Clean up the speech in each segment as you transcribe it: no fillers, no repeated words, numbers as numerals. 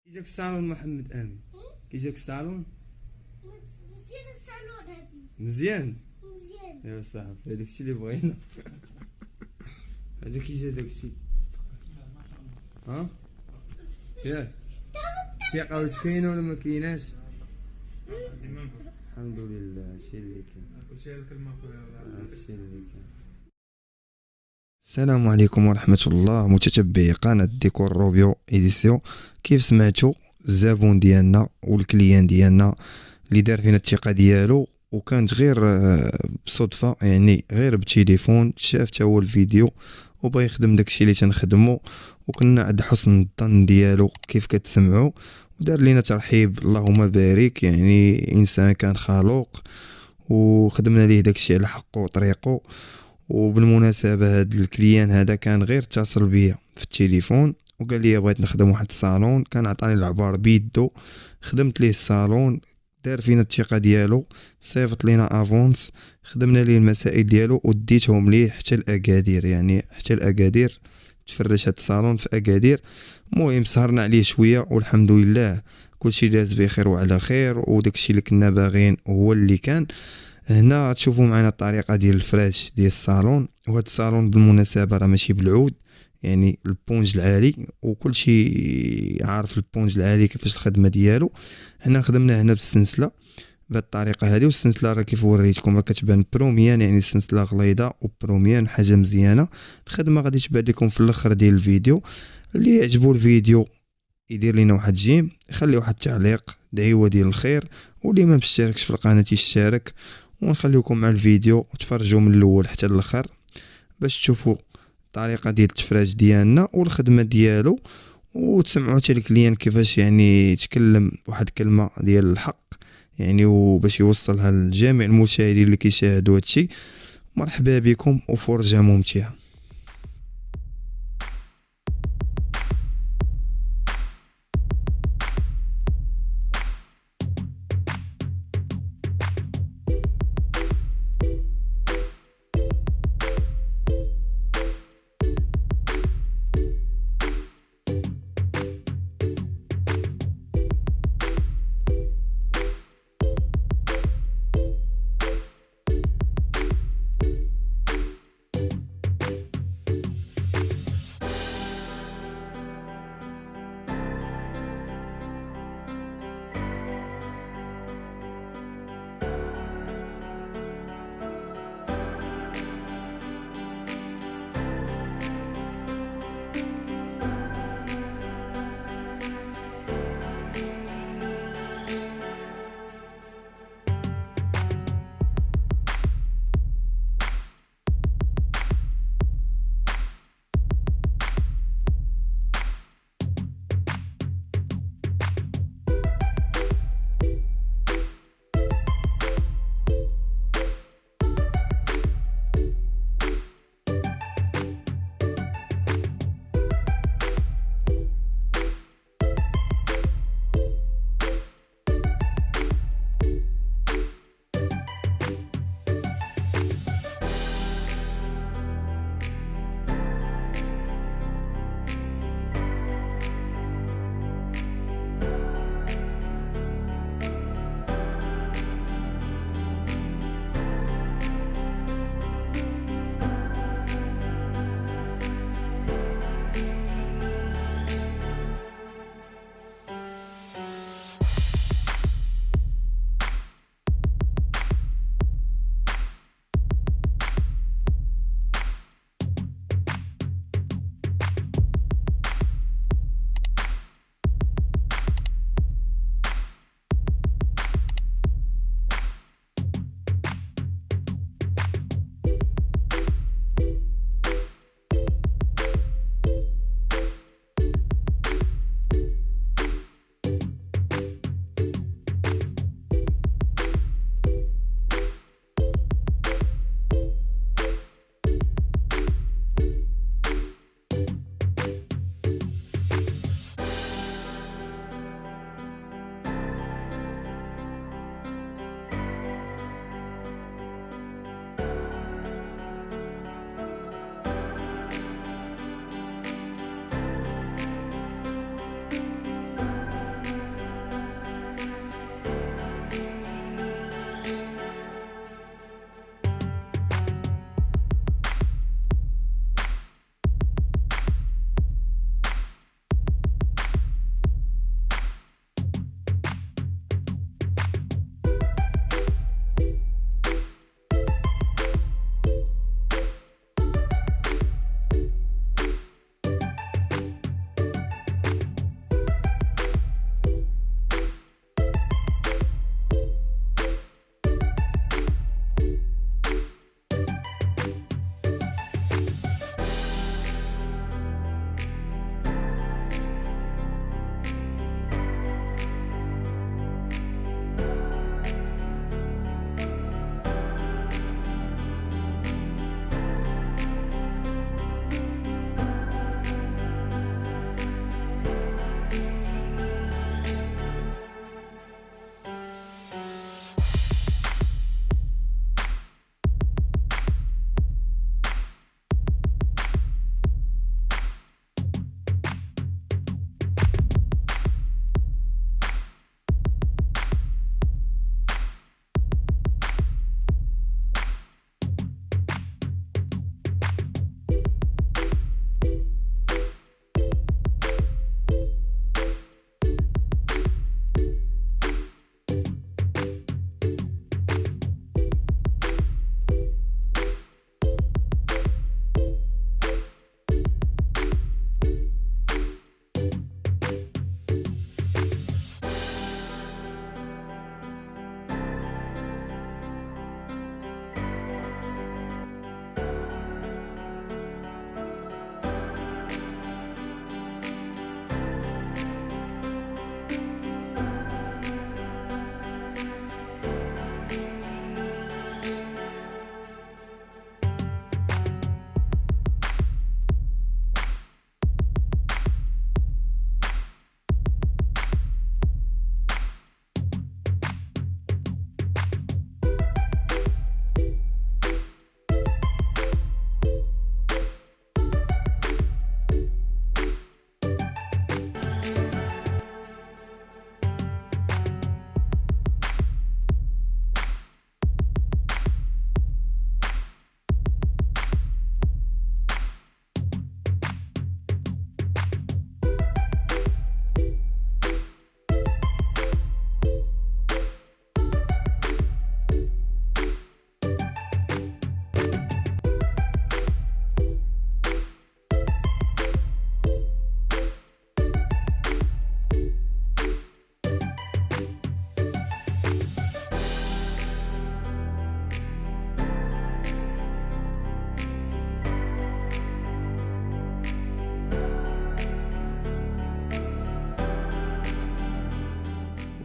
كي جاك الصالون محمد امين؟ كي جاك الصالون؟ مزيان الصالون هادي مزيان. مزيان. ايوا صاحبي هذاك الشيء اللي بغينا. هذا كي جا داك الشيء. ها ياك الثقه واش كاينه ولا ما كايناش؟ الحمد لله هادشي اللي كاين. هادشي اللي كاين. السلام عليكم ورحمة الله متتبعي قناة ديكور روبيو إديسيو. كيف سمعتوا الزبون ديالنا والكليان ديالنا اللي دار فينا الثقة ديالو وكانت غير بصدفة، يعني غير بتليفون شاف تا هو الفيديو وبغى يخدم داكشي اللي تنخدمو، وكنا عند حسن الظن ديالو كيف كتسمعوا، ودار لينا ترحيب اللهم بارك، يعني انسان كان خلوق وخدمنا ليه داكشي على حقه وطريقه. وبالمناسبه هاد الكليان هذا كان غير اتصل بيا في التليفون وقال لي بغيت نخدم واحد الصالون، كان عطاني العبار بيدو، خدمت ليه الصالون، دار فينا الثقه ديالو، صيفط لينا افونس، خدمنا ليه المسائل ديالو وديتهم ليه حتى الاكادير، يعني حتى الاكادير تفرش هاد الصالون في اكادير. المهم سهرنا عليه شويه والحمد لله كلشي داز بخير وعلى خير، وداكشي اللي كنا باغين هو اللي كان. هنا تشوفوا معنا الطريقه ديال الفراش ديال الصالون، وهذا الصالون بالمناسبه راه ماشي بالعود، يعني البونج العالي، وكل شيء عارف البونج العالي كيفاش الخدمه ديالو. هنا خدمنا هنا بالسلسله بهذه الطريقه هذه، والسلسله راه كيف وريتكم راه كتبان بروميان، يعني السلسله غليظه وبروميان حاجه مزيانه. الخدمه غادي تبان لكم في الاخر ديال الفيديو. اللي يعجبو الفيديو يدير لينا واحد جيم، يخلي واحد التعليق دعوه ديال الخير، واللي ما مشتركش في القناه يشترك، ونخليكم مع الفيديو وتفرجوا من الاول حتى الاخر باش تشوفوا الطريقه ديال التفراج ديالنا والخدمه ديالو، وتسمعوا حتى الكليان كيفاش يعني يتكلم واحد كلمه ديال الحق، يعني وباش يوصلها لجميع المشاهدين اللي كيشاهدوا هادشي. مرحبا بكم وفرجه ممتعه.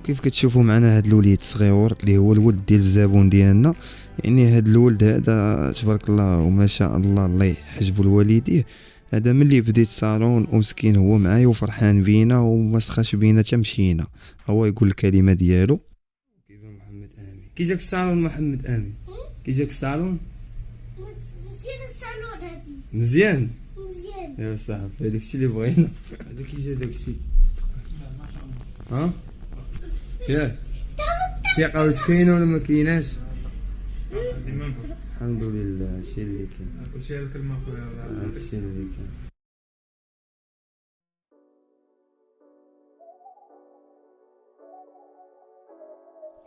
وكيف كتشوفوا معنا هاد الوليد الصغيور اللي هو الولد ديال الزبون ديالنا. يعني هاد الولد هذا تبارك الله وما شاء الله، الله يحجبو لوالديه. هذا ملي بديت الصالون ومسكين هو معايا وفرحان بينا وما سخاش بينا حتى مشينا. هو يقول الكلمه ديالو. كيف محمد امين؟ كي جاك الصالون محمد امين؟ كي جاك الصالون؟ مزيان الصالون هادي. مزيان مزيان. يا صاحبي، هذاك الشيء اللي بغينا. هذا كي جا داك الشيء. ها ياك الثقه واش كاينه ولا ما كايناش؟ الحمد لله هادشي اللي كاين، كلشي على الكلمة خويا. هادشي اللي كاين.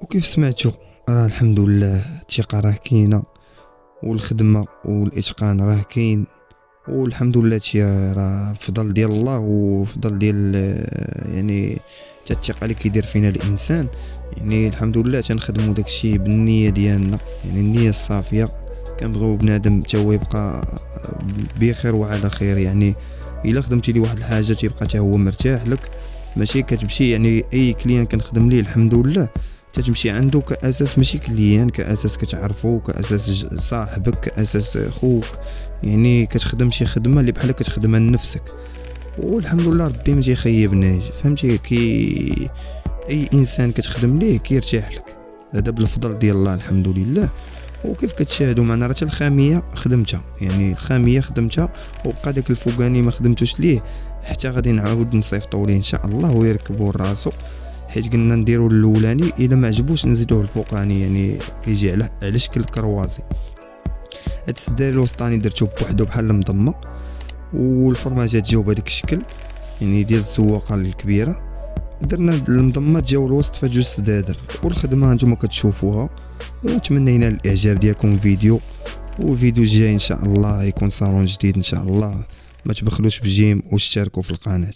وكيف سمعتوا راه الحمد لله الثقه راه كاينه، والخدمه والاتقان راه كاين، والحمد لله هادشي راه فضل ديال الله وفضل ديال يعني حتى الثقه اللي كيدير فينا الانسان. يعني الحمد لله تنخدموا داكشي بالنيه ديالنا، يعني النيه الصافيه. كنبغيو بنادم حتى هو يبقى بخير وعلى خير. يعني الا خدمتي لي واحد الحاجه تيبقى حتى هو مرتاح لك، ماشي كتمشي يعني اي كليان كنخدم ليه الحمد لله تتمشي عنده كاساس ماشي كليان، كاساس كتعرفو، كاساس صاحبك، كاساس خوك. يعني كتخدم شي خدمه اللي بحال كتخدمها لنفسك، والحمد لله ربي ما تيخيبناش. فهمتي كي اي انسان كتخدم ليه كيرتاح لك، هذا بالفضل ديال الله الحمد لله. وكيف كتشاهدوا معنا راه الخاميه خدمتها، يعني الخاميه خدمتها وبقى داك الفوقاني ما خدمتوش ليه، حتى غادي نعاود نصيفطوا ليه ان شاء الله ويركبوا راسو، حيت قلنا نديروا الاولاني الا ما عجبوش نزيدوه الفوقاني، يعني كيجي على شكل كروازي. هاد السداري الوسطاني درتو بوحدو بحال المضمه، والفرماجات جاو بهذاك الشكل يعني ديال الزواقه الكبيره، درنا المضمات جاو الوسط فجوج السدادر. والخدمه نتوما كتشوفوها، ونتمنى الاعجاب ديالكم فيديو. والفيديو الجاي ان شاء الله يكون صالون جديد ان شاء الله. ما تبخلوش بجيم واشتركوا في القناه.